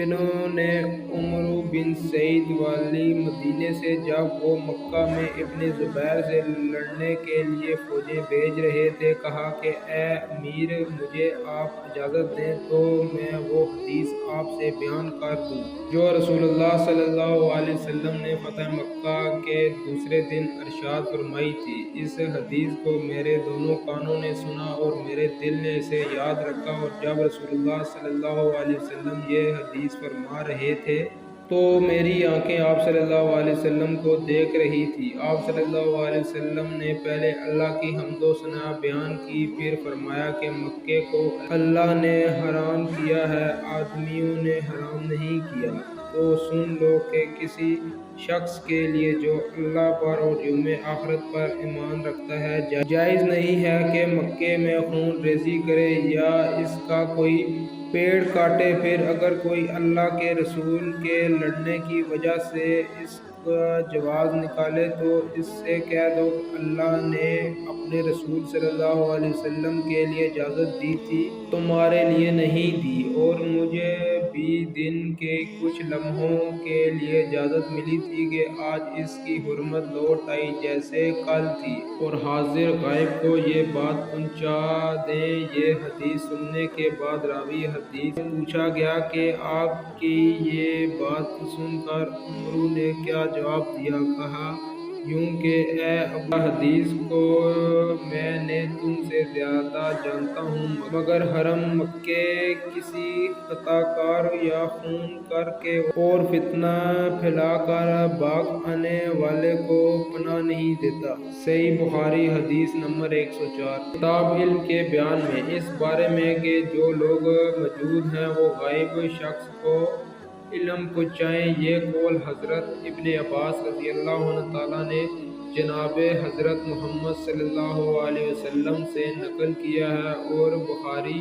انہوں نے عمرو بن سعید والی مدینے سے جب وہ مکہ میں ابن زبیر سے لڑنے کے لیے فوجیں بھیج رہے تھے کہا کہ اے امیر، مجھے آپ اجازت دیں تو میں وہ حدیث آپ سے بیان کر دوں جو رسول اللہ صلی اللہ علیہ وسلم نے فتح مکہ کے دوسرے دن ارشاد فرمائی تھی۔ اس حدیث کو میرے دونوں کانوں نے سنا اور میرے دل نے اسے یاد رکھا، اور جب رسول اللہ صلی اللہ علیہ وسلم یہ حدیث فرما رہے تھے تو میری آنکھیں آپ صلی اللہ علیہ وسلم کو دیکھ رہی تھی۔ آپ صلی اللہ علیہ وسلم نے پہلے اللہ کی حمد و ثنا بیان کی، پھر فرمایا کہ مکے کو اللہ نے حرام کیا ہے، آدمیوں نے حرام نہیں کیا۔ تو سن لو کہ کسی شخص کے لیے جو اللہ پر اور یوم آخرت پر ایمان رکھتا ہے جائز نہیں ہے کہ مکے میں خون ریزی کرے یا اس کا کوئی پیڑ کاٹے، پھر اگر کوئی اللہ کے رسول کے لڑنے کی وجہ سے اس کا جواز نکالے تو اس سے کہہ دو کہ اللہ نے اپنے رسول صلی اللہ علیہ وسلم کے لیے اجازت دی تھی، تمہارے لیے نہیں دی، اور مجھے بھی دن کے کچھ لمحوں کے لیے اجازت ملی تھی کہ آج اس کی حرمت لوٹ آئی جیسے کل تھی، اور حاضر غائب کو یہ بات پہنچا دیں۔ یہ حدیث سننے کے بعد راوی حدیث سے پوچھا گیا کہ آپ کی یہ بات سن کر عمرو نے کیا جواب دیا؟ کہا یوں کہ اے ابا حدیث کو میں نے تم سے زیادہ جانتا ہوں، مگر حرم مکے کسی خطا کار یا خون کر کے اور فتنہ پھیلا کر بھاگ آنے والے کو پناہ نہیں دیتا۔ صحیح بخاری حدیث نمبر 104۔ کتاب علم کے بیان میں اس بارے میں کہ جو لوگ موجود ہیں وہ غائب شخص کو علم پہنچائیں، یہ قول حضرت ابن عباس رضی اللہ عنہ تعالیٰ نے جناب حضرت محمد صلی اللہ علیہ وسلم سے نقل کیا ہے، اور بخاری